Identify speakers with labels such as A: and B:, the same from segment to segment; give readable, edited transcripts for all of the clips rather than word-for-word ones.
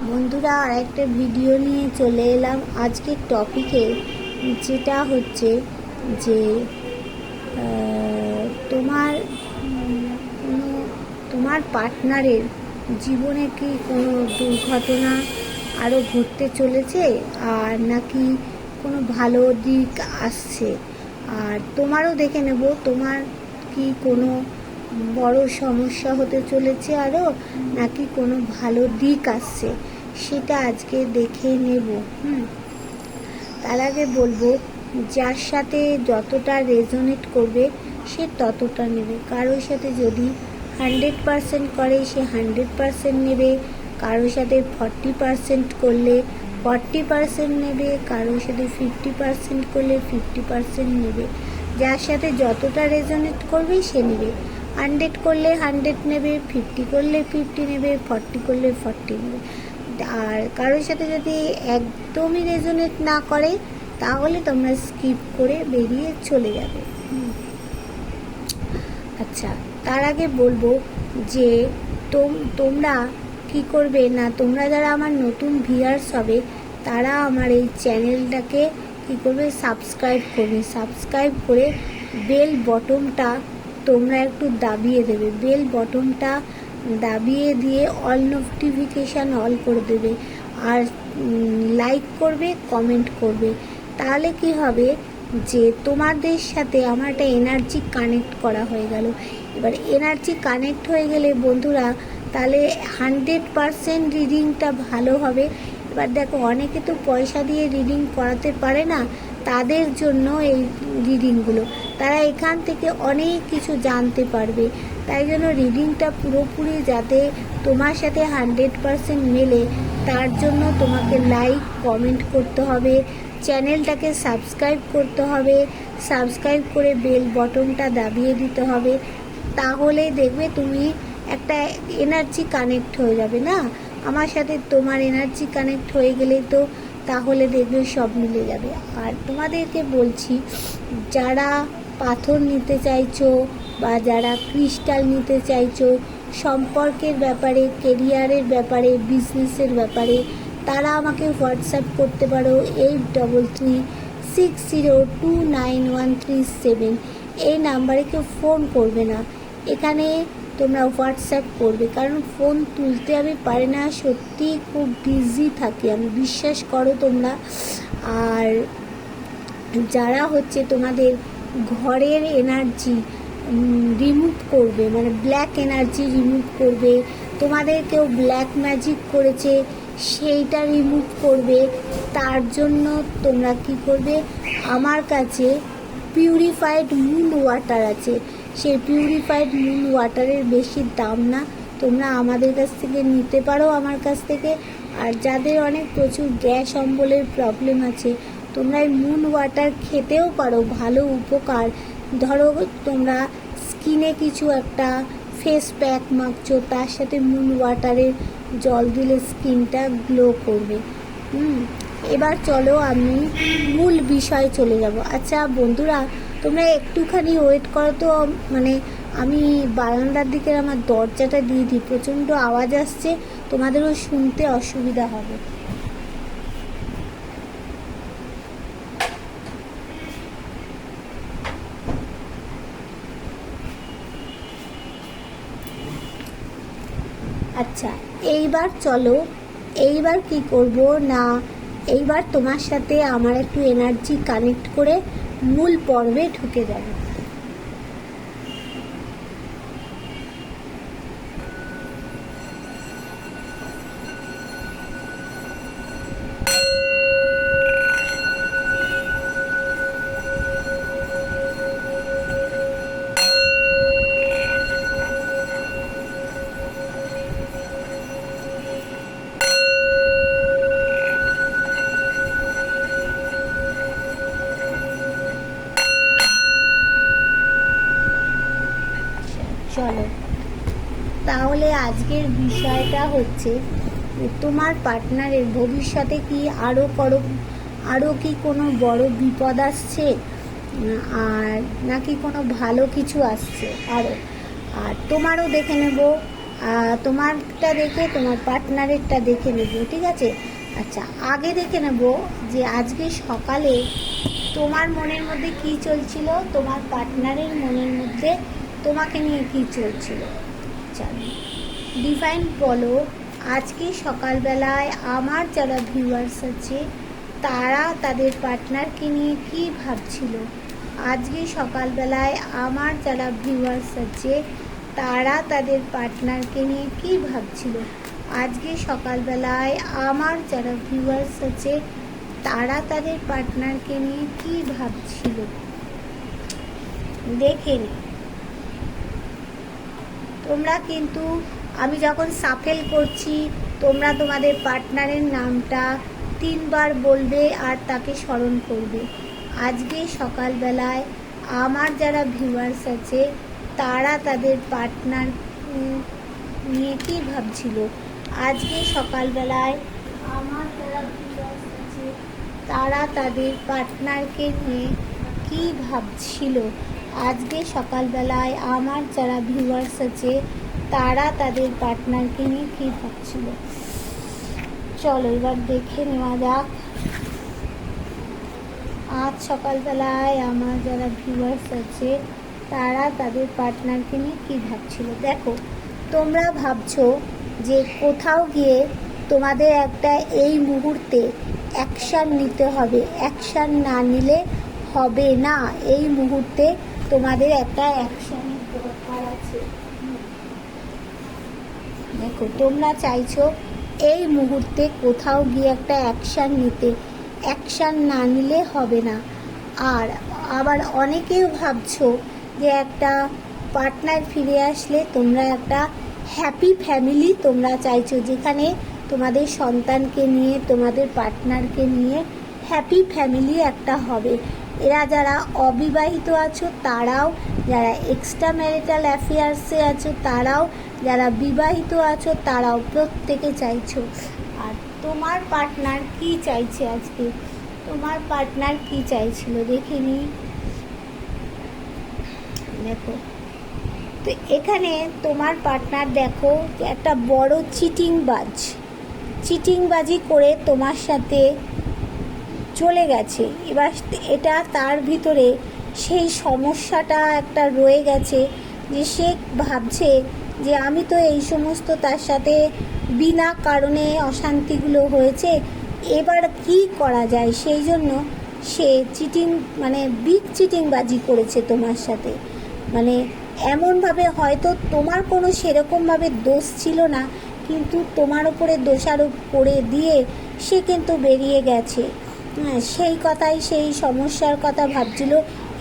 A: বন্ধুরা, আর একটা ভিডিও নিয়ে চলে এলাম আজকের টপিকে, যেটা হচ্ছে যে তোমার তোমার পার্টনারের জীবনে কি কোনো দুর্ঘটনা আরও ঘটতে চলেছে, আর নাকি কোনো ভালো দিক আসছে। আর তোমারও দেখে নেব তোমার কি কোনো বড় সমস্যা হতে চলেছে আরও, নাকি কোনো ভালো দিক আসছে, সেটা আজকে দেখে নেব। তার আগে বলবো, যার সাথে যতটা রেজোনেট করবে সে ততটা নেবে। কারোর সাথে যদি 100% করে সে 100% নেবে, কারোর সাথে 40% করলে 40% নেবে, কারোর সাথে 50% করলে 50% নেবে। যার সাথে যতটা রেজোনেট করবে সে নেবে। 100 করলে 100 নেবে, 50 করলে 50 নেবে, 40 করলে 40 নেবে। আর কারোর সাথে যদি একদমই রেজোনেট না করে তাহলে তোমরা স্কিপ করে বেরিয়ে চলে যাবে। আচ্ছা, তার আগে বলবো যে তোমরা কি করবে না, তোমরা যারা আমার নতুন ভিউয়ার্স হবে তারা আমার এই চ্যানেলটাকে কি করবে, সাবস্ক্রাইব করবে। সাবস্ক্রাইব করে বেল বটনটা তোমরা একটু দাবিয়ে দেবে। বেল বটনটা দাবিয়ে দিয়ে অল নোটিফিকেশান অল করে দেবে, আর লাইক করবে, কমেন্ট করবে। তাহলে কি হবে যে তোমাদের সাথে আমার একটা এনার্জি কানেক্ট করা হয়ে গেল। এবার এনার্জি কানেক্ট হয়ে গেলে বন্ধুরা, তাহলে 100% রিডিংটা ভালো হবে। এবার দেখো, অনেকে তো পয়সা দিয়ে রিডিং করাতে পারে না, তাদের জন্য এই রিডিংগুলো, তারা এখান থেকে অনেক কিছু জানতে পারবে। তাই জন্য রিডিংটা পুরোপুরি যাতে তোমার সাথে 100% মেলে, তার জন্য তোমাকে লাইক কমেন্ট করতে হবে, চ্যানেলটাকে সাবস্ক্রাইব করতে হবে, সাবস্ক্রাইব করে বেল বটনটা দাবিয়ে দিতে হবে। তাহলে দেখবে তুমি একটা এনার্জি কানেক্ট হয়ে যাবে না আমার সাথে। তোমার এনার্জি কানেক্ট হয়ে গেলে তো তাহলে দেখবে সব মিলে যাবে। আর তোমাদেরকে বলছি, যারা পাথর নিতে চাইছো বা যারা ক্রিস্টাল নিতে চাইছো, সম্পর্কের ব্যাপারে, কেরিয়ারের ব্যাপারে, বিজনেসের ব্যাপারে, তারা আমাকে হোয়াটসঅ্যাপ করতে পারো 8336029137। এই নাম্বারে কেউ ফোন করবে না, এখানে তোমরা হোয়াটসঅ্যাপ করবে, কারণ ফোন তুলতে আমি পারি না, সত্যি খুব বিজি থাকি আমি, বিশ্বাস করো তোমরা। আর যারা হচ্ছে তোমাদের ঘরের এনার্জি রিমুভ করবে, মানে ব্ল্যাক এনার্জি রিমুভ করবে, তোমাদের কেউ ব্ল্যাক ম্যাজিক করেছে সেইটা রিমুভ করবে, তার জন্য তোমরা কি করবে, আমার কাছে পিউরিফাইড মুন ওয়াটার আছে। সেই পিউরিফাইড মুন ওয়াটারের বেশি দাম না, তোমরা আমাদের কাছ থেকে নিতে পারো, আমার কাছ থেকে। আর যাদের অনেক প্রচুর গ্যাস অম্বলের প্রবলেম আছে, তোমরা এই মুন ওয়াটার খেতেও পারো, ভালো উপকার। ধরো তোমরা স্কিনে কিছু একটা ফেস প্যাক মাখছো, তার সাথে মুন ওয়াটারের জল দিলে স্কিনটা গ্লো করবে। এবার চলো আমি মূল বিষয়ে চলে যাব। আচ্ছা বন্ধুরা, তোমরা একটুখানি ওয়েট করো তো, মানে আমি বারান্দার দিকের আমার দরজাটা দিয়ে দিই, প্রচণ্ড আওয়াজ আসছে, তোমাদেরও শুনতে অসুবিধা হবে। আচ্ছা, এইবার চলো, এইবার কি করব না, এইবার তোমার সাথে আমার একটু এনার্জি কানেক্ট করে মূল পর্বে ঢুকে যাব। চলো, তাহলে আজকের বিষয়টা হচ্ছে তোমার পার্টনারের ভবিষ্যতে কি আরও কি কোনো বড় বিপদ আসছে, আর নাকি কোনো ভালো কিছু আসছে আরও। আর তোমারও দেখে নেব তোমারটা দেখে তোমার পার্টনারেরটা দেখে নেব, ঠিক আছে? আচ্ছা, আগে দেখে নেব যে আজকে সকালে তোমার মনের মধ্যে কি চলছিল, তোমার পার্টনারের মনের মধ্যে তোমাকে নিয়ে কি চলছিল। চলো ডিফাইন বলো, আজকে সকালবেলায় আমার যারা ভিউয়ার্স আছে তারা তাদের পার্টনারকে নিয়ে কি ভাবছিল। আজকে সকালবেলায় আমার যারা ভিউয়ার্স আছে তারা তাদের পার্টনারকে নিয়ে কি ভাবছিল। আজকে সকালবেলায় আমার যারা ভিউয়ার্স আছে তারা তাদের পার্টনারকে নিয়ে কি ভাবছিল, দেখে নি। তোমরা কিন্তু আমি যখন সাফেল করছি তোমরা তোমাদের পার্টনারের নামটা 3 বার বলবে আর তাকে স্মরণ করবে। আজকে সকালবেলায় আমার যারা ভিউয়ার্স আছে তারা তাদের পার্টনার নিয়ে কি ভাবছিল। আজকে সকালবেলায় আমার যারা ভিউয়ার্স আছে তারা তাদের পার্টনারকে নিয়ে কি ভাবছিল। আজকে সকালবেলায় আমার যারা ভিউয়ার্স আছে তারা তাদের পার্টনারকে নিয়ে কি ভাবছিল। চলো এবার দেখে নেওয়া যাক আজ সকালবেলায় আমার যারা ভিউয়ার্স আছে তারা তাদের পার্টনারকে নিয়ে কি ভাবছিল। দেখো তোমরা ভাবছো যে কোথাও গিয়ে তোমাদের একটা এই মুহূর্তে অ্যাকশান নিতে হবে, অ্যাকশান না নিলে হবে না। এই মুহূর্তে তোমাদের একটা অ্যাকশানের দরকার আছে। দেখো তোমরা চাইছো এই মুহূর্তে কোথাও গিয়ে একটা অ্যাকশান নিতে, অ্যাকশান না নিলে হবে না। আর আবার অনেকেও ভাবছো যে একটা পার্টনার ফিরে আসলে তোমরা একটা হ্যাপি ফ্যামিলি তোমরা চাইছো, যেখানে তোমাদের সন্তানকে নিয়ে তোমাদের পার্টনারকে নিয়ে হ্যাপি ফ্যামিলি একটা হবে। এরা যারা অবিবাহিত আছো তারাও, যারা এক্সট্রা ম্যারিটাল অ্যাফেয়ার্সে আছো তারাও, যারা বিবাহিত আছো তারাও প্রত্যেকে চাইছো। আর তোমার পার্টনার কি চাইছে আজকে, তোমার পার্টনার কি চাইছিল দেখে নিই। দেখো তো এখানে তোমার পার্টনার দেখো যে একটা বড় চিটিংবাজি করে তোমার সাথে চলে গেছে। এবার এটা তার ভিতরে সেই সমস্যাটা একটা রয়ে গেছে যে সে ভাবছে যে আমি তো এই সমস্ত তার সাথে বিনা কারণে অশান্তিগুলো হয়েছে, এবার কি করা যায়। সেই জন্য সে বিগ চিটিংবাজি করেছে তোমার সাথে। মানে এমনভাবে হয়তো তোমার কোনো সেরকমভাবে দোষ ছিল না, কিন্তু তোমার উপরে দোষারোপ করে দিয়ে সে কিন্তু বেরিয়ে গেছে। সেই কথাই, সেই সমস্যার কথা ভাবছিল।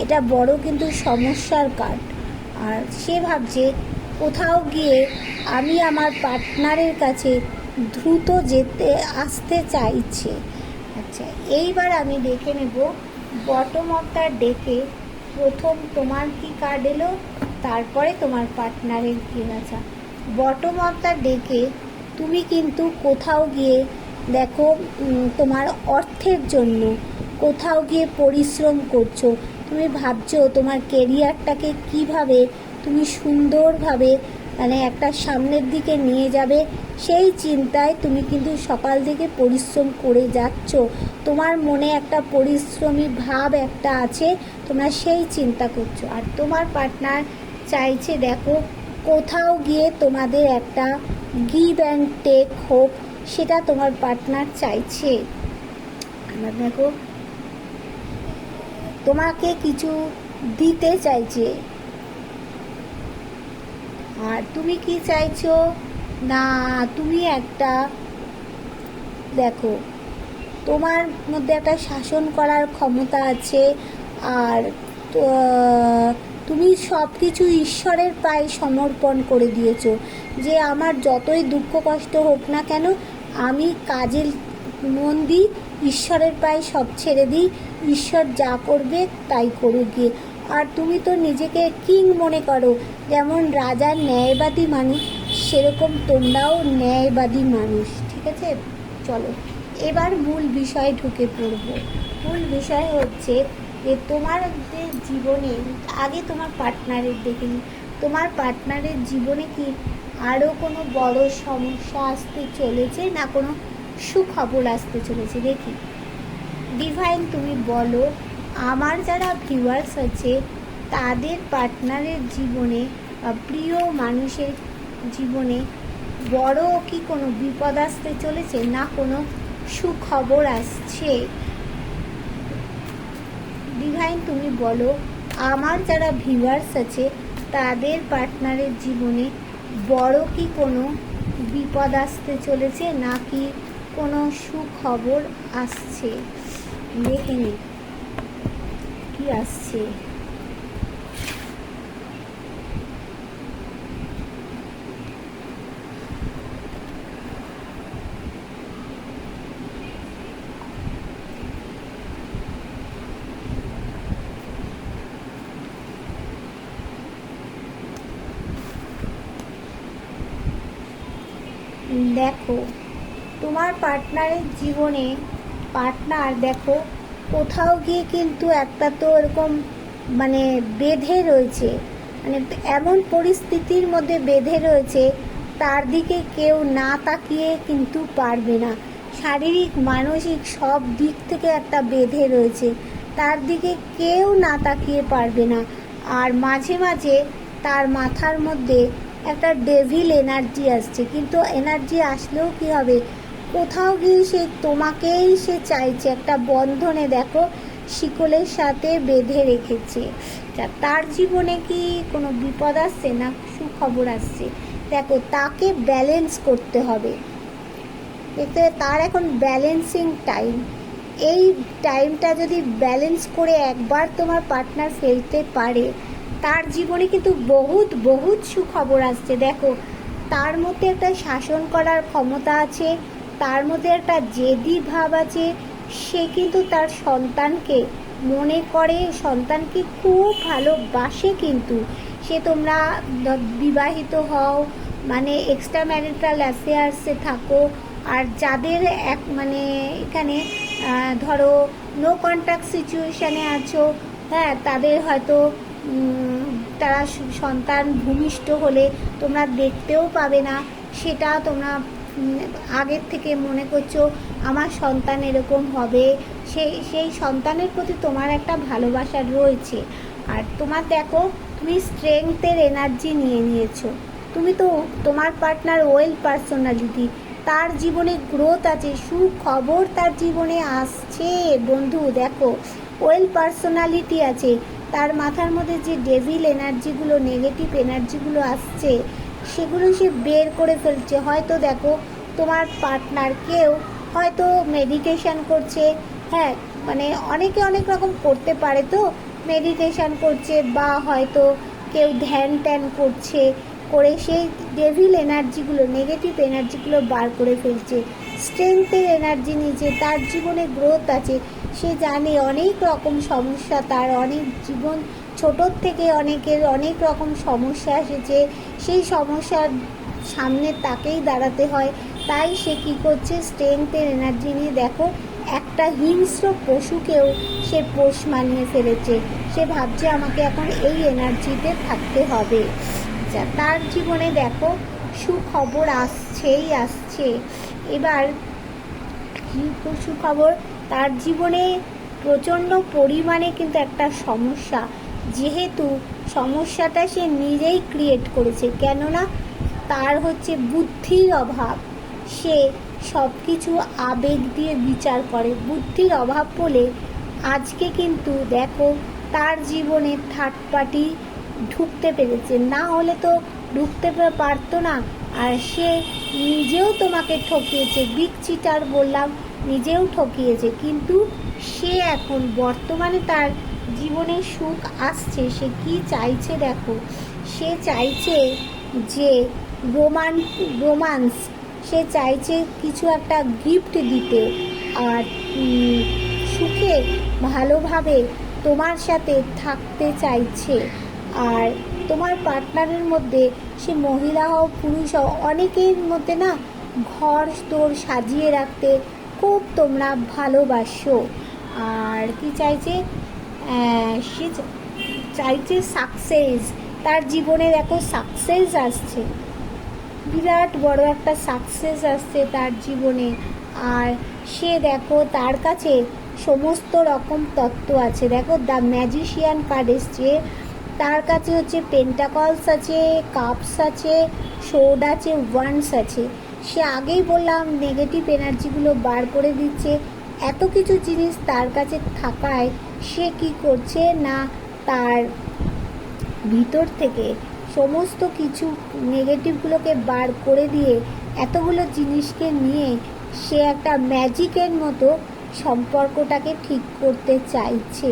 A: এটা বড় কিন্তু সমস্যার কার্ড। আর সে ভাবছে কোথাও গিয়ে আমি আমার পার্টনারের কাছে দ্রুত আসতে চাইছে। আচ্ছা এইবার আমি দেখে নেব বটম অফ দ্য ডেকে প্রথম তোমার কি কার্ড এলো, তারপরে তোমার পার্টনারের কি। আচ্ছা বটম অফ দ্য ডেকে তুমি কিন্তু কোথাও গিয়ে দেখো তোমার অর্থের জন্য কোথাও গিয়ে পরিশ্রম করছো। তুমি ভাবছো তোমার কেরিয়ারটাকে কিভাবে তুমি সুন্দরভাবে একটা সামনের দিকে নিয়ে যাবে, সেই চিন্তায় তুমি কিন্তু সকাল থেকে পরিশ্রম করে যাচ্ছ। তোমার মনে একটা পরিশ্রমী ভাব একটা আছে, তোমরা সেই চিন্তা করছো। আর তোমার পার্টনার চাইছে দেখো কোথাও গিয়ে তোমাদের একটা গিভ অ্যান্ড টেক হোক, সেটা তোমার পার্টনার চাইছে। আমরা দেখো তোমাকে কিছু দিতে চাইছে। আর তুমি কি চাইছো না, তুমি একটা দেখো তোমার মধ্যে একটা শাসন করার ক্ষমতা আছে। আর তুমি সব কিছু ঈশ্বরের পায়ে সমর্পণ করে দিয়েছো যে আমার যতই দুঃখ কষ্ট হোক না কেন আমি কাজে মন দিই, ঈশ্বরের পায়ে সব ছেড়ে দিই, ঈশ্বর যা করবে তাই করুক গিয়ে। আর তুমি তো নিজেকে কিং মনে করো, যেমন রাজার ন্যায়বাদী মানুষ সেরকম তোমরাও ন্যায়বাদী মানুষ, ঠিক আছে। চলো এবার মূল বিষয়ে ঢুকে পড়বো। মূল বিষয় হচ্ছে যে তোমাদের জীবনে আগে তোমার পার্টনারের দেখে নিই, তোমার পার্টনারের জীবনে কি আরও কোনো বড় সমস্যা আসতে চলেছে, না কোনো সুখবর আসতে চলেছে? দেখি ডিভাইন, তুমি বলো আমার যারা ভিউয়ার্স আছে তাদের পার্টনারের জীবনে বা প্রিয় মানুষের জীবনে বড় কি কোনো বিপদ আসতে চলেছে, না কোনো সুখবর আসছে? ডিভাইন, তুমি বলো আমার যারা ভিউয়ার্স আছে তাদের পার্টনারের জীবনে বড় কি কোনো বিপদ আসতে চলেছে, নাকি কোনো সুখবর আসছে? দেখে নি কি আসছে। দেখো তোমার পার্টনারের জীবনে পার্টনার দেখো কোথাও গিয়ে কিন্তু একটা তো এরকম মানে বেঁধে রয়েছে, মানে এমন পরিস্থিতির মধ্যে বেঁধে রয়েছে তার দিকে কেউ না তাকিয়ে কিন্তু পারবে না। শারীরিক মানসিক সব দিক থেকে একটা বেঁধে রয়েছে, তার দিকে কেউ না তাকিয়ে পারবে না। আর মাঝে মাঝে তার মাথার মধ্যে একটা ডেভিল এনার্জি আসছে, কিন্তু এনার্জি আসলেও কি হবে, কোথাও গিয়ে সে তোমাকেই সে চাইছে, একটা বন্ধনে দেখো শিকলের সাথে বেঁধে রেখেছে। তার জীবনে কি কোনো বিপদ আসছে, না সুখবর আসছে? দেখো তাকে ব্যালেন্স করতে হবে, দেখতে তার এখন ব্যালেন্সিং টাইম। এই টাইমটা যদি ব্যালেন্স করে একবার তোমার পার্টনার ফেলতে পারে, তার জীবনে কিন্তু বহুত বহুত সুখবর আসছে। দেখো তার মধ্যে একটা শাসন করার ক্ষমতা আছে, তার মধ্যে একটা জেদি ভাব আছে। সে কিন্তু তার সন্তানকে মনে করে, সন্তানকে খুব ভালোবাসে। কিন্তু সে তোমরা বিবাহিত হও, মানে এক্সট্রা ম্যারিটাল অ্যাফেয়ার্সে থাকো, আর যাদের এক মানে এখানে ধরো নো কন্ট্যাক্ট সিচুয়েশানে আছো, হ্যাঁ, তাদের হয়তো তারা সন্তান ভূমিষ্ঠ হলে তোমরা দেখতেও পাবে না, সেটা তোমরা আগের থেকে মনে করছো আমার সন্তান এরকম হবে। সেই সন্তানের প্রতি তোমার একটা ভালোবাসা রয়েছে। আর তোমার দেখো তুমি স্ট্রেংথের এনার্জি নিয়ে নিয়েছো। তুমি তো তোমার পার্টনার ওয়েল পার্সোনালিটি, তার জীবনে গ্রোথ আছে, সুখবর তার জীবনে আসছে। বন্ধু দেখো ওয়েল পার্সোনালিটি আছে, তার মাথার মধ্যে যে ডেভিল এনার্জিগুলো, নেগেটিভ এনার্জিগুলো আসছে, সেগুলো সে বের করে ফেলছে। হয়তো দেখো তোমার পার্টনার কেউ হয়তো মেডিটেশন করছে, হ্যাঁ, মানে অনেকে অনেক রকম করতে পারে, তো মেডিটেশন করছে, বা হয়তো কেউ ধ্যান ট্যান করছে, করে সেই ডেভিল এনার্জিগুলো, নেগেটিভ এনার্জিগুলো বার করে ফেলছে। স্ট্রেংথের এনার্জি নিচে, তার জীবনে গ্রোথ আছে। সে জানে অনেক রকম সমস্যা, তার অনেক জীবন ছোটোর থেকে অনেকের অনেক রকম সমস্যা এসেছে, সেই সমস্যার সামনে তাকেই দাঁড়াতে হয়। তাই সে কী করছে, স্ট্রেংথের এনার্জি নিয়ে দেখো একটা হিংস্র পশুকেও সে পোষ মানিয়ে ফেলেছে। সে ভাবছে আমাকে এখন এই এনার্জিতে থাকতে হবে। তার জীবনে দেখো সুখবর আসছেই আসছে। এবার কী সুখবর, তার জীবনে প্রচণ্ড পরিমাণে কিন্তু একটা সমস্যা, যেহেতু সমস্যাটা সে নিজেই ক্রিয়েট করেছে, কেননা তার হচ্ছে বুদ্ধির অভাব। সে সব কিছু আবেগ দিয়ে বিচার করে, বুদ্ধির অভাব বলে আজকে কিন্তু দেখো তার জীবনে থার্ড পার্টি ঢুকতে পেরেছে, না হলে তো ঢুকতে পারতো না। আর সে নিজেও তোমাকে ঠকিয়েছে, বিগ চিটার বললাম, নিজেও ঠকিয়েছে। কিন্তু সে এখন বর্তমানে তার জীবনে সুখ আসছে। সে কি চাইছে দেখো, সে চাইছে যে রোমান্স, সে চাইছে কিছু একটা গিফট দিতে, আর সুখে ভালোভাবে তোমার সাথে থাকতে চাইছে। আর তোমার পার্টনারের মধ্যে, সে মহিলা হও পুরুষ হও, অনেকের মধ্যে না ঘর তোর সাজিয়ে রাখতে খুব তোমরা ভালোবাসো। আর কি চাইছে, সে চাইছে সাকসেস, তার জীবনে দেখো সাকসেস আসছে। বিরাট বড় একটা সাকসেস আসছে তার জীবনে। আর সে দেখো তার কাছে সমস্ত রকম তত্ত্ব আছে। দেখো দ্য ম্যাজিশিয়ান কার্ড এসছে, তার কাছে হচ্ছে পেন্টাকলস আছে, কাপস আছে, সোড আছে, ওয়ান্স আছে। সে আগেই বললাম নেগেটিভ এনার্জিগুলো বার করে দিচ্ছে। এত কিছু জিনিস তার কাছে থাকায় সে কি করছে না, তার ভিতর থেকে সমস্ত কিছু নেগেটিভগুলোকে বার করে দিয়ে এতগুলো জিনিসকে নিয়ে সে একটা ম্যাজিকের মতো সম্পর্কটাকে ঠিক করতে চাইছে।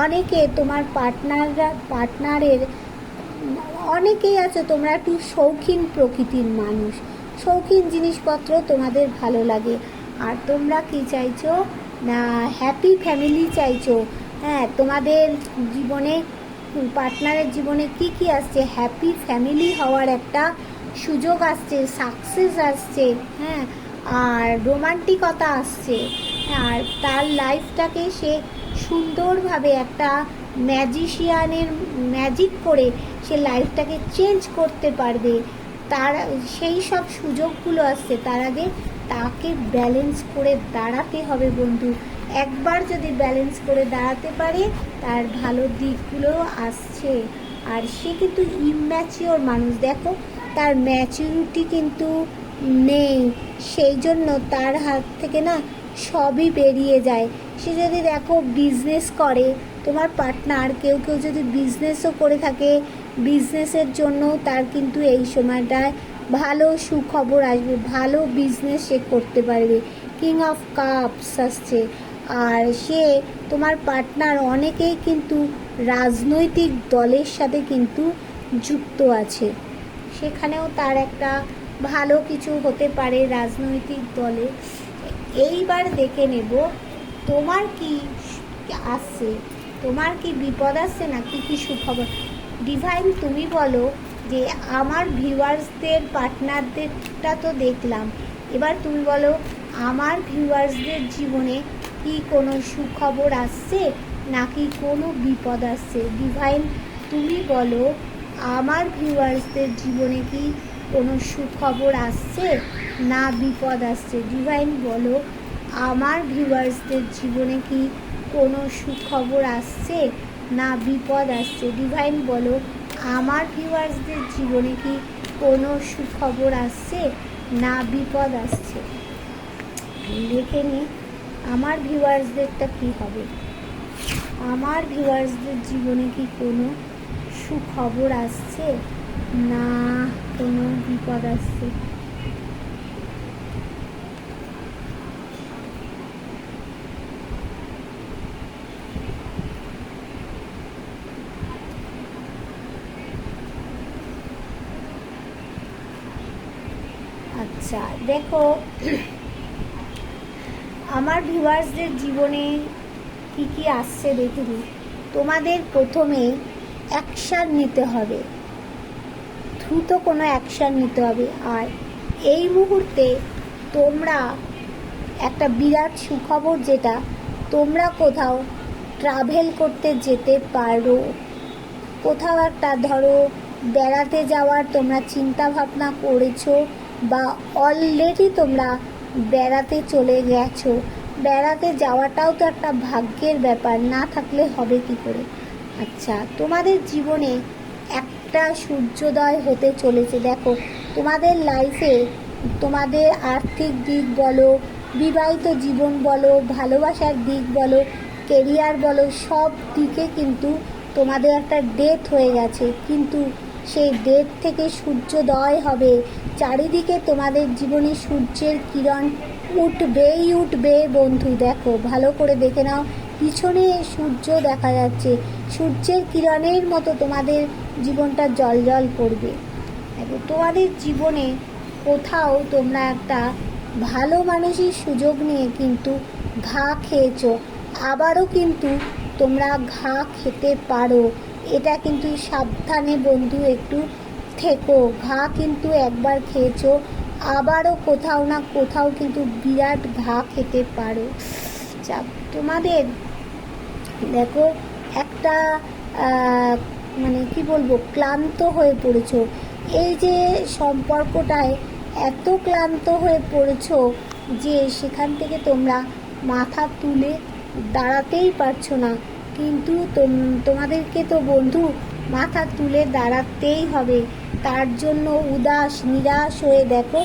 A: অনেকে তোমার পার্টনারের অনেকেই আছে তোমরা একটু শৌখিন প্রকৃতির মানুষ, শৌখিন জিনিসপত্র তোমাদের ভালো লাগে। আর তোমরা কি চাইছো না, হ্যাপি ফ্যামিলি চাইছো। হ্যাঁ, তোমাদের জীবনে পার্টনারের জীবনে কি কি আসছে, হ্যাপি ফ্যামিলি হওয়ার একটা সুযোগ আসছে, সাকসেস আসছে। হ্যাঁ, আর রোমান্টিকতা আসছে। আর তার লাইফটাকে সে সুন্দরভাবে একটা ম্যাজিশিয়ানের ম্যাজিক করে সে লাইফটাকে চেঞ্জ করতে পারবে। তার সেই সব সুযোগগুলো আসছে, তার আগে তাকে ব্যালেন্স করে দাঁড়াতে হবে বন্ধু। একবার যদি ব্যালেন্স করে দাঁড়াতে পারে তার ভালো দিকগুলো আসছে। আর সে কিন্তু ইম্যাচিওর মানুষ, দেখো তার ম্যাচুরিটি কিন্তু নেই, সেই জন্য তার হাত থেকে না সবই বেরিয়ে যায়। সে যদি দেখো বিজনেস করে, তোমার পার্টনার কেউ কেউ যদি বিজনেসও করে থাকে, বিজনেসের জন্য তার কিন্তু এই সময়টায় ভালো সুখবর আসবে, ভালো বিজনেস সে করতে পারবে। কিং অফ কাপস আসছে। আর সে তোমার পার্টনার অনেকেই কিন্তু রাজনৈতিক দলের সাথে কিন্তু যুক্ত আছে, সেখানেও তার একটা ভালো কিছু হতে পারে রাজনৈতিক দলে। এইবার দেখে নেব তোমার কি আসছে, তোমার কি বিপদ আসছে না কি কি সুখবর। ডিভাইন তুমি বলো যে আমার ভিউয়ার্সদের পার্টনারদেরটা তো দেখলাম, এবার তুমি বলো আমার ভিউয়ার্সদের জীবনে কি কোনো সুখবর আসছে নাকি কোনো বিপদ আসছে। ডিভাইন তুমি বলো আমার ভিউয়ার্সদের জীবনে কি কোনো সুখবর আসছে না বিপদ আসছে। ডিভাইন বলো আমার ভিউয়ার্সদের জীবনে কি কোনো সুখবর আসছে না বিপদ আসছে। ডিভাইন বলো আমার ভিউয়ার্সদের জীবনে কি কোনো সুখবর আসছে না বিপদ আসছে। দেখে নি আমার ভিউয়ার্সদেরটা কি হবে। আমার ভিউয়ার্সদের জীবনে কি কোনো সুখবর আসছে না কোনো বিপদ আসছে। আচ্ছা দেখো আমার ভিউয়ার্সদের জীবনে কি কি আসছে দেখে নিই। তোমাদের প্রথমে অ্যাকশান নিতে হবে, দ্রুত কোনো অ্যাকশান নিতে হবে। আর এই মুহূর্তে তোমরা একটা বিরাট সুখবর, যেটা তোমরা কোথাও ট্রাভেল করতে যেতে পারো। কোথাও একটা ধরো বেড়াতে যাওয়ার তোমরা চিন্তা ভাবনা করেছো বা অলরেডি তোমরা বেড়াতে চলে গেছো। বেড়াতে যাওয়াটাও তো একটা ভাগ্যের ব্যাপার, না থাকলে হবে কি করে। আচ্ছা তোমাদের জীবনে একটা সূর্যোদয় হতে চলেছে। দেখো তোমাদের লাইফে তোমাদের আর্থিক দিক বলো, বিবাহিত জীবন বলো, ভালোবাসার দিক বলো, কেরিয়ার বলো, সব দিকে কিন্তু তোমাদের একটা ডেথ হয়ে গেছে, কিন্তু সেই ডেথ থেকে সূর্যোদয় হবে। চারিদিকে তোমাদের জীবনে সূর্যের কিরণ উঠবেই উঠবে বন্ধু। দেখো ভালো করে দেখে নাও, পিছনে সূর্য দেখা যাচ্ছে, সূর্যের কিরণের মতো তোমাদের জীবনটা জ্বলজ্বল করবে। তোমাদের জীবনে কোথাও তোমরা একটা ভালো মানুষের সুযোগ নিয়ে কিন্তু ঘা খেয়েছো, আবারও কিন্তু তোমরা ঘা খেতে পারো। এটা কিন্তু সাবধানে বন্ধু একটু থেকো। ঘা কিন্তু একবার খেয়েছো, আবারও কোথাও না কোথাও কিন্তু বিরাট ঘা খেতে পারো। তোমাদের দেখো একটা মানে কি বলবো, ক্লান্ত হয়ে পড়েছো, এই যে সম্পর্কটায় এত ক্লান্ত হয়ে পড়েছো যে সেখান থেকে তোমরা মাথা তুলে দাঁড়াতেই পারছো না। কিন্তু তোমাদেরকে তো বন্ধু মাথা তুলে দাঁড়াতেই হবে। তার জন্য উদাস নিরাশ হয়ে দেখো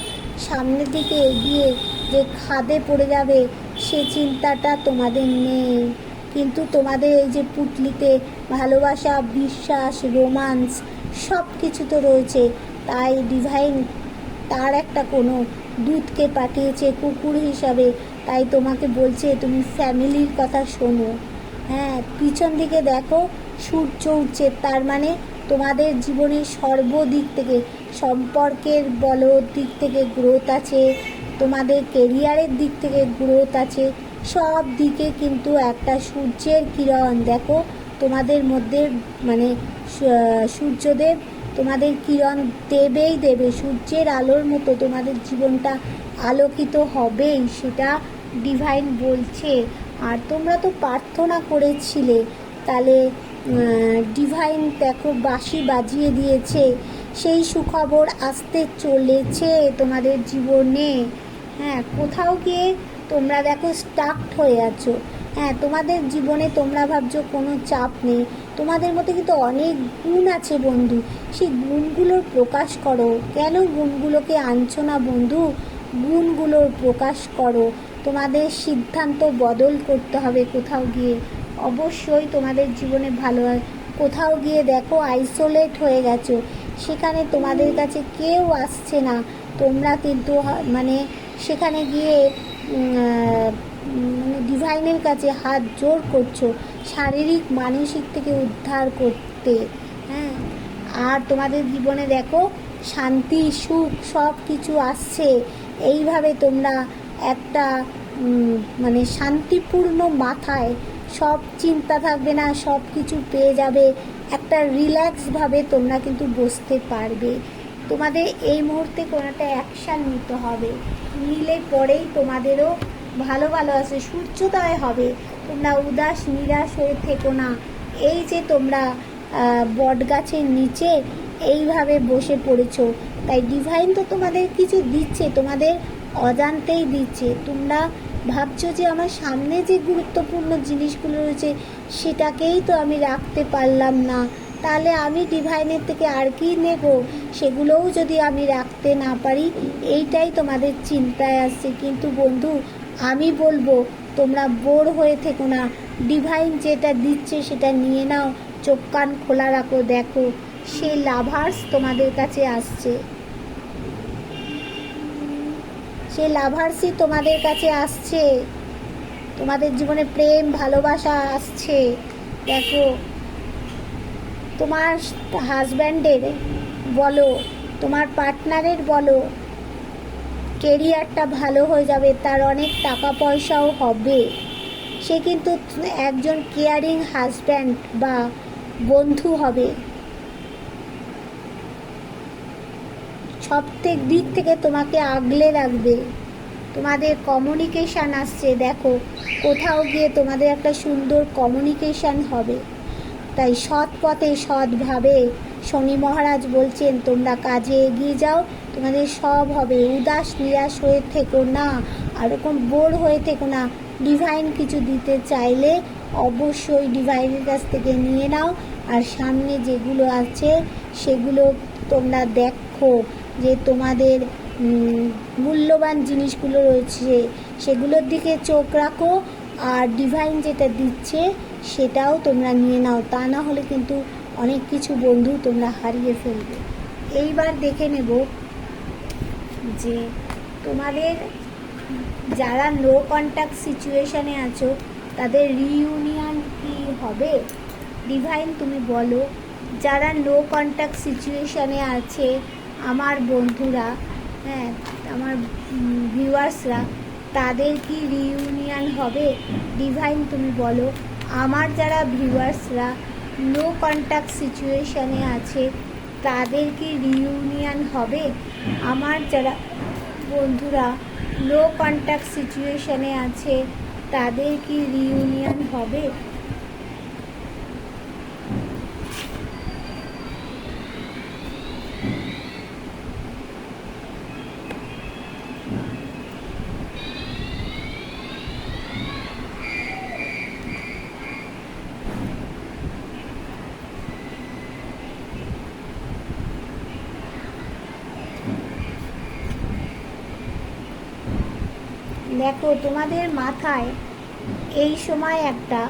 A: সামনের দিকে এগিয়ে যে খাদে পড়ে যাবে সে চিন্তাটা তোমাদের নেই। কিন্তু তোমাদের এই যে পুটলিতে ভালোবাসা, বিশ্বাস, রোমান্স সব কিছু তো রয়েছে। তাই ডিভাইন তার একটা কোনো দূতকে পাঠিয়েছে কুকুর হিসাবে। তাই তোমাকে বলছে তুমি ফ্যামিলির কথা শোনো। হ্যাঁ, পিছন দিকে দেখো সূর্য উঠছে, তার মানে তোমাদের জীবনের সর্বদিক থেকে সম্পর্কের দিক থেকে গ্রোথ আছে, তোমাদের কেরিয়ারের দিক থেকে গ্রোথ আছে, সব দিকে কিন্তু একটা সূর্যের কিরণ দেখো তোমাদের মধ্যে, মানে সূর্যদেব তোমাদের কিরণ দেবেই দেবে। সূর্যের আলোর মতো তোমাদের জীবনটা আলোকিত হবেই, সেটা ডিভাইন বলছে। আর তোমরা তো প্রার্থনা করেছিলে, তাহলে ডিভাইন দেখো বাঁশি বাজিয়ে দিয়েছে। সেই সুখবর আসতে চলেছে তোমাদের জীবনে। হ্যাঁ, কোথাও গিয়ে তোমরা দেখো স্টাকড হয়ে আছো। হ্যাঁ, তোমাদের জীবনে তোমরা ভাবছো কোনো চাপ নেই, তোমাদের মধ্যে কিন্তু অনেক গুণ আছে বন্ধু। সেই গুণগুলোর প্রকাশ করো। কেন গুণগুলোকে আনছো না বন্ধু? গুণগুলোর প্রকাশ করো। তোমাদের সিদ্ধান্ত বদল করতে হবে কোথাও গিয়ে। অবশ্যই তোমাদের জীবনে ভালো হয়। কোথাও গিয়ে দেখো আইসোলেট হয়ে গেছো, সেখানে তোমাদের কাছে কেউ আসছে না। তোমরা কিন্তু মানে সেখানে গিয়ে মানে ডিভাইনের কাছে হাত জোর করছো শারীরিক মানসিক থেকে উদ্ধার করতে। হ্যাঁ, আর তোমাদের জীবনে দেখো শান্তি সুখ সব কিছু আসছে। এইভাবে তোমরা একটা মানে শান্তিপূর্ণ মাথায়, সব চিন্তা থাকবে না, সব কিছু পেয়ে যাবে। একটা রিল্যাক্সভাবে তোমরা কিন্তু বসতে পারবে। তোমাদের এই মুহূর্তে কোনো একটা অ্যাকশান নিতে হবে, নিলে পরেই তোমাদেরও ভালো ভালো আছে, সূর্যোদয় হবে। তোমরা উদাস নিরাশ হয়ে থেকো না। এই যে তোমরা বটগাছের নিচে এইভাবে বসে পড়েছো, তাই ডিভাইন তো তোমাদের কিছু দিচ্ছে, তোমাদের অজান্তেই দিচ্ছে। তোমরা ভাবছো যে আমার সামনে যে গুরুত্বপূর্ণ জিনিসগুলো রয়েছে সেটাকেই তো আমি রাখতে পারলাম না, তাহলে আমি ডিভাইনের থেকে আর কি নেব? সেগুলোও যদি আমি রাখতে না পারি, এইটাই তোমাদের চিন্তায় আসছে। কিন্তু বন্ধু আমি বলবো তোমরা বোর হয়ে থেকো না। ডিভাইন যেটা দিচ্ছে সেটা নিয়ে নাও, চোখ কান খোলা রাখো। দেখো সেই লাভার্স তোমাদের কাছে আসছে, সেই লাভার্সই তোমাদের কাছে আসছে। তোমাদের জীবনে প্রেম ভালোবাসা আসছে। দেখো তোমার হাজব্যান্ডের বলো, তোমার পার্টনারের বলো, কেরিয়ারটা ভালো হয়ে যাবে, তার অনেক টাকা পয়সাও হবে। সে কিন্তু একজন কেয়ারিং হাজব্যান্ড বা বন্ধু হবে। প্রত্যেক দিক থেকে তোমাকে আগলে রাখবে। তোমাদের কমিউনিকেশান আসছে, দেখো কোথাও গিয়ে তোমাদের একটা সুন্দর কমিউনিকেশান হবে। তাই সৎ পথে সৎভাবে শনি মহারাজ বলছেন তোমরা কাজে এগিয়ে যাও, তোমাদের সব হবে। উদাস নিরাশ হয়ে থেকো না, আর এরকম বোর হয়ে থেকো না। ডিভাইন কিছু দিতে চাইলে অবশ্যই ডিভাইনের কাছ থেকে নিয়ে নাও। আর সামনে যেগুলো আছে সেগুলো তোমরা দেখো, যে তোমাদের মূল্যবান জিনিসগুলো রয়েছে সেগুলোর দিকে চোখ রাখো। আর ডিভাইন যেটা দিচ্ছে সেটাও তোমরা নিয়ে নাও, তা না হলে কিন্তু অনেক কিছু বন্ধু তোমরা হারিয়ে ফেলবে। এইবার দেখে নেব যে তোমাদের যারা নো কন্ট্যাক্ট সিচুয়েশানে আছো তাদের রিইউনিয়ন কি হবে? ডিভাইন তুমি বলো, যারা নো কন্ট্যাক্ট সিচুয়েশানে আছে আমার বন্ধুরা, হ্যাঁ আমার ভিউয়ার্সরা, তাদের কি রিইউনিয়ন হবে? ডিভাইন তুমি বলো, আমার যারা ভিউয়ার্সরা নো কন্ট্যাক্ট সিচুয়েশানে আছে তাদের কি রিইউনিয়ন হবে? আমার যারা বন্ধুরা নো কন্ট্যাক্ট সিচুয়েশানে আছে তাদের কি রিইউনিয়ন হবে? দেখো তোমাদের মাথায় এই সময় একটা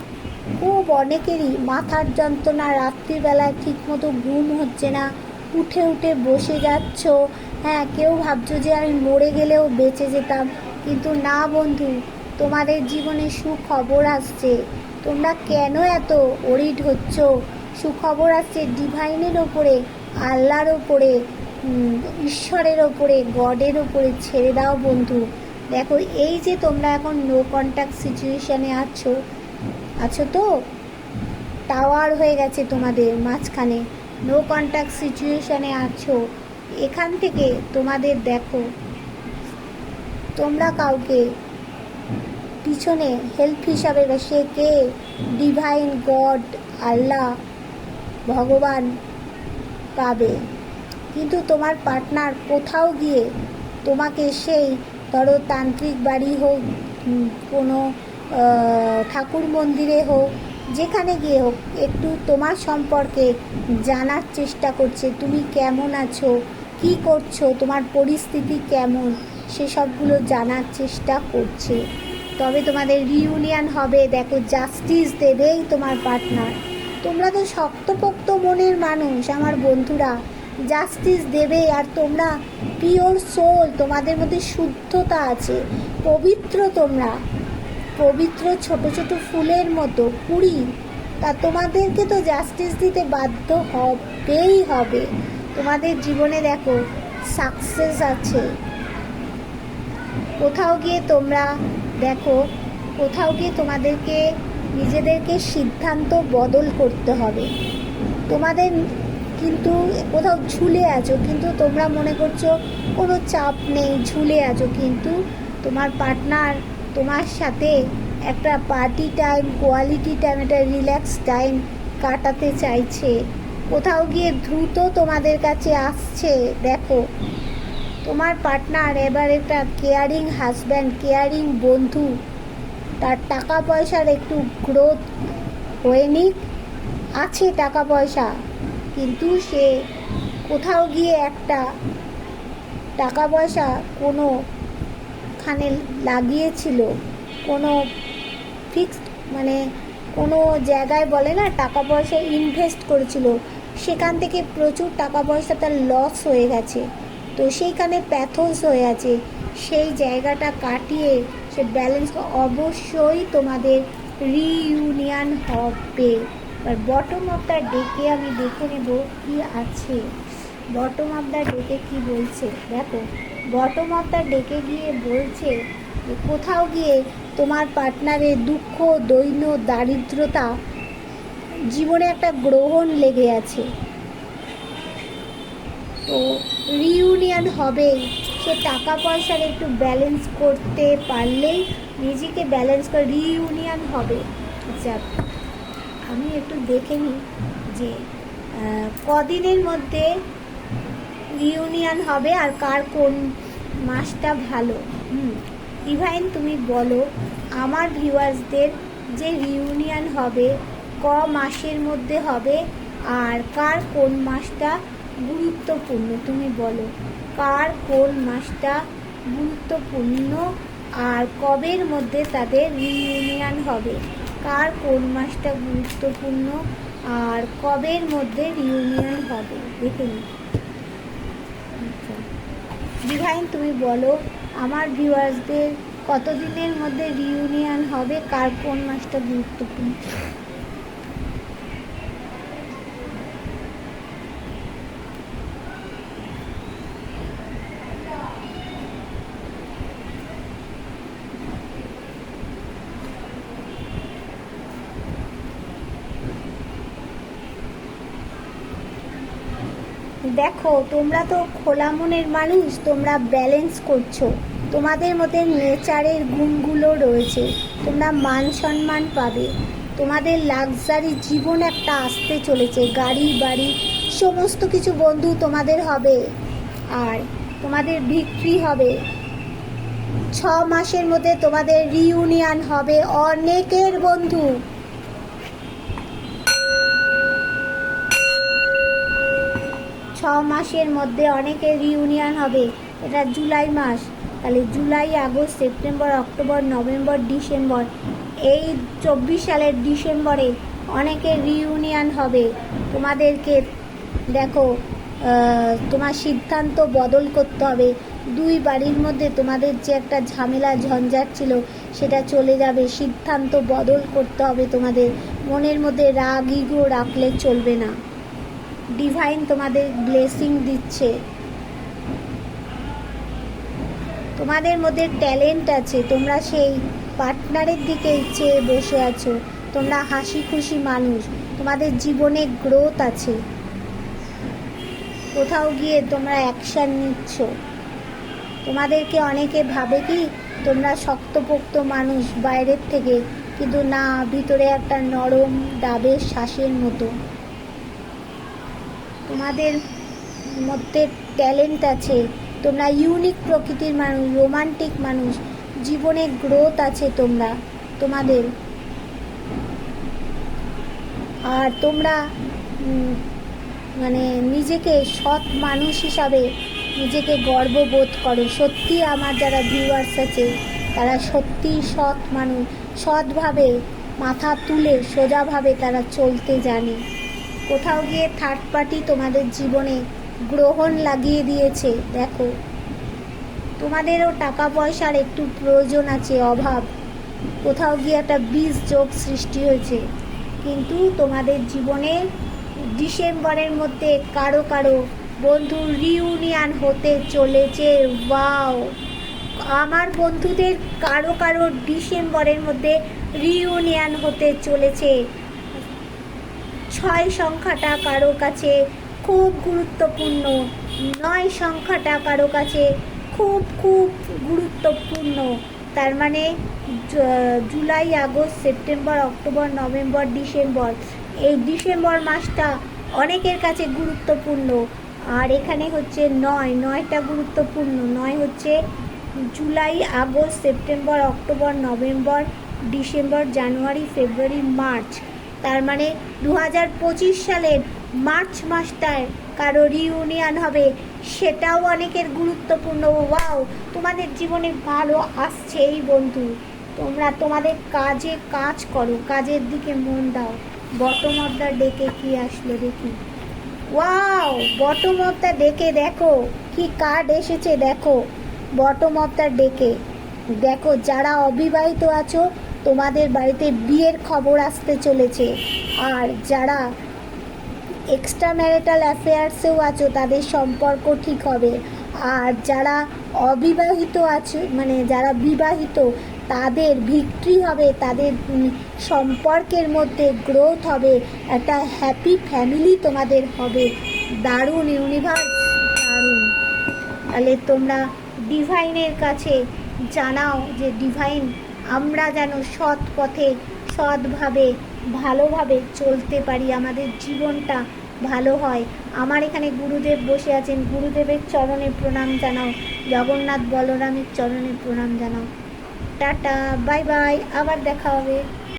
A: খুব অনেকেরই মাথার যন্ত্রণা, রাত্রিবেলায় ঠিকমতো ঘুম হচ্ছে না, উঠে উঠে বসে যাচ্ছ। হ্যাঁ, কেউ ভাবছো যে আমি মরে গেলেও বেঁচে যেতাম, কিন্তু না বন্ধু, তোমাদের জীবনে সুখবর আসছে। তোমরা কেন এত ওরিড হচ্ছ? সুখবর আসছে ডিভাইনের ওপরে, আল্লাহর ওপরে, ঈশ্বরের ওপরে, গডের ওপরে ছেড়ে দাও বন্ধু। দেখো এই যে তোমরা এখন নো কন্ট্যাক্ট সিচুয়েশানে আছো তো, টাওয়ার হয়ে গেছে তোমাদের মাঝখানে, নো কন্ট্যাক্ট সিচুয়েশানে আছো। এখান থেকে তোমাদের দেখো, তোমরা কাউকে পিছনে হেল্প হিসাবে, সে কে, ডিভাইন, গড, আল্লাহ, ভগবান পাবে। কিন্তু তোমার পার্টনার কোথাও গিয়ে তোমাকে সেই, ধরো তান্ত্রিক বাড়ি হোক, কোনো ঠাকুর মন্দিরে হোক, যেখানে গিয়ে হোক, একটু তোমার সম্পর্কে জানার চেষ্টা করছে। তুমি কেমন আছো, কি করছো, তোমার পরিস্থিতি কেমন, সেসবগুলো জানার চেষ্টা করছে। তবে তোমাদের রিউনিয়ন হবে। দেখো জাস্টিস দেবেই তোমার পার্টনার। তোমরা তো শক্তপোক্ত মনের মানুষ আমার বন্ধুরা, জাস্টিস দেবে। আর তোমরা পিওর সোল, তোমাদের মধ্যে শুদ্ধতা আছে, পবিত্র, তোমরা পবিত্র, ছোট ছোট ফুলের মতো কুড়ি। তা তোমাদেরকে তো জাস্টিস দিতে বাধ্য হবেই হবে। তোমাদের জীবনে দেখো সাকসেস আছে। কোথাও গিয়ে তোমরা দেখো, কোথাও গিয়ে তোমাদেরকে নিজেদেরকে সিদ্ধান্ত বদল করতে হবে। তোমাদের কিন্তু কোথাও ঝুলে আছো, কিন্তু তোমরা মনে করছো কোনো চাপ নেই, ঝুলে আছো, কিন্তু তোমার পার্টনার তোমার সাথে একটা পার্টি টাইম, কোয়ালিটি টাইম, একটা রিল্যাক্স টাইম কাটাতে চাইছে। কোথাও গিয়ে দ্রুত তোমাদের কাছে আসছে। দেখো তোমার পার্টনার এবার একটা কেয়ারিং হাজব্যান্ড, কেয়ারিং বন্ধু। তার টাকা পয়সার একটু গ্রোথ হয়ে নিক, আছে টাকা পয়সা, কিন্তু সে কোথাও গিয়ে একটা টাকা পয়সা কোনোখানে লাগিয়েছিল, কোনো ফিক্সড, মানে কোনো জায়গায় বলে না, টাকা পয়সা ইনভেস্ট করেছিল, সেখান থেকে প্রচুর টাকা পয়সা তার লস হয়ে গেছে। তো সেইখানে প্যাথোস হয়ে আছে, সেই জায়গাটা কাটিয়ে সে ব্যালেন্স। অবশ্যই তোমাদের রিইউনিয়ন হবে। আর বটম অফ দ্য ডেকে আমি দেখে নেব কি আছে। বটম অফ দ্য ডেকে কি বলছে দেখো। বটম অফ দ্য ডেকে গিয়ে বলছে যে কোথাও গিয়ে তোমার পার্টনারের দুঃখ, দৈন্য, দারিদ্রতা, জীবনে একটা গ্রহণ লেগে আছে। তো রিইউনিয়ন হবেই। সে টাকা পয়সার একটু ব্যালেন্স করতে পারলেই, নিজেকে ব্যালেন্স করে রিইউনিয়ন হবে। আচ্ছা, আমি একটু দেখে নিই যে কদিনের মধ্যে রিইউনিয়ন হবে আর কার কোন মাসটা ভালো। ডিভাইন তুমি বলো আমার ভিউয়ার্সদের যে রিইউনিয়ন হবে ক মাসের মধ্যে হবে, আর কার কোন মাসটা গুরুত্বপূর্ণ। তুমি বলো কার কোন মাসটা গুরুত্বপূর্ণ আর কবের মধ্যে তাদের রিইউনিয়ন হবে। কার কোন মাসটা গুরুত্বপূর্ণ আর কবের মধ্যে রিইউনিয়ন হবে দেখে নিই। ডিভাইন তুমি বলো আমার ভিউয়ার্সদের কতদিনের মধ্যে রিইউনিয়ন হবে, কার কোন মাসটা গুরুত্বপূর্ণ। দেখো তোমরা তো খোলা মনের মানুষ, তোমরা ব্যালেন্স করছো, তোমাদের মধ্যে নেচারের গুণগুলো রয়েছে, তোমরা মান সম্মান পাবে, তোমাদের লাক্সারি জীবন একটা আসতে চলেছে, গাড়ি বাড়ি সমস্ত কিছু বন্ধু তোমাদের হবে, আর তোমাদের বিক্রি হবে। 6 মাসের মধ্যে তোমাদের রিইউনিয়ন হবে অনেকের বন্ধু। 6 মাসের মধ্যে অনেকের রিইউনিয়ন হবে। এটা জুলাই মাস, তাহলে July, August, September, October, November, December, এই 24 সালের ডিসেম্বরে অনেকের রিইউনিয়ন হবে। তোমাদেরকে দেখো তোমার সিদ্ধান্ত বদল করতে হবে। দুই বাড়ির মধ্যে তোমাদের যে একটা ঝামেলা ঝঞ্ঝাট ছিল সেটা চলে যাবে। সিদ্ধান্ত বদল করতে হবে তোমাদের। মনের মধ্যে রাগ ইগো রাখলে চলবে না। ডিভাইন তোমাদের ব্লেসিং দিচ্ছে। তোমাদের মধ্যে ট্যালেন্ট আছে, তোমরা সেই পার্টনারের দিকে চেয়ে বসে আছো। তোমরা হাসি খুশি মানুষ, তোমাদের জীবনে গ্রোথ আছে। কোথাও গিয়ে তোমরা অ্যাকশান নিচ্ছ। তোমাদেরকে অনেকে ভাবে কি তোমরা শক্তপোক্ত মানুষ বাইরের থেকে, কিন্তু না, ভিতরে একটা নরম ডাবের শ্বাসের মতো। তোমাদের মধ্যে ট্যালেন্ট আছে, তোমরা ইউনিক প্রকৃতির মানুষ, রোমান্টিক মানুষ, জীবনে গ্রোথ আছে তোমাদের। আর তোমরা মানে নিজেকে সৎ মানুষ হিসাবে নিজেকে গর্ববোধ করো। সত্যি আমার যারা ভিউয়ার্স আছে তারা সত্যি সৎ মানুষ, সৎভাবে মাথা তুলে সোজাভাবে তারা চলতে জানে। কোথাও গিয়ে থার্ড পার্টি তোমাদের জীবনে গ্রহণ লাগিয়ে দিয়েছে। দেখো তোমাদেরও টাকা পয়সার একটু প্রয়োজন আছে, অভাব। কোথাও গিয়ে একটা বীজ যোগ সৃষ্টি হয়েছে, কিন্তু তোমাদের জীবনে ডিসেম্বরের মধ্যে কারো কারো বন্ধুর রিউনিয়ন হতে চলেছে। ওয়াও! আমার বন্ধুদের কারো কারো ডিসেম্বরের মধ্যে রিউনিয়ন হতে চলেছে। 6 সংখ্যাটা কারো কাছে খুব গুরুত্বপূর্ণ, 9 সংখ্যাটা কারো কাছে খুব খুব গুরুত্বপূর্ণ। তার মানে July, August, September, October, November, December, এই ডিসেম্বর মাসটা অনেকের কাছে গুরুত্বপূর্ণ। আর এখানে হচ্ছে 9টা গুরুত্বপূর্ণ। 9 হচ্ছে July, August, September, October, November, December, January, February, March. তার মানে 2025 সালের মার্চ মাসটায় কারো রিউনিয়ন হবে, সেটাও অনেকের গুরুত্বপূর্ণ। ওয়াও! তোমাদের জীবনে ভালো আসছে এই বন্ধু। তোমরা তোমাদের কাজে কাজ করো, কাজের দিকে মন দাও। বটম অফ দ্য ডেকে কি আসলো দেখি। ওয়াও! বটম অফ দ্য ডেকে দেখো কি কার্ড এসেছে। দেখো বটম অফ দ্য ডেকে দেখো, যারা অবিবাহিত আছো তোমাদের বাড়িতে বিয়ের খবর আসতে চলেছে। আর যারা এক্সট্রা ম্যারিটাল অ্যাফেয়ার্সেও আছো তাদের সম্পর্ক ঠিক হবে। আর যারা অবিবাহিত আছো মানে যারা বিবাহিত তাদের ভিক্টরি হবে, তাদের সম্পর্কের মধ্যে গ্রোথ হবে, একটা হ্যাপি ফ্যামিলি তোমাদের হবে। দারুণ ইউনিভার্স, দারুণ। তাহলে তোমরা ডিভাইনের কাছে জানাও যে ডিভাইন, আমরা যেন সৎ পথে সৎভাবে ভালোভাবে চলতে পারি, আমাদের জীবনটা ভালো হয়। আমার এখানে গুরুদেব বসে আছেন, গুরুদেবের চরণে প্রণাম জানাও, জগন্নাথ বলরামের চরণে প্রণাম জানাও। টাটা, বাই বাই, আবার দেখা হবে।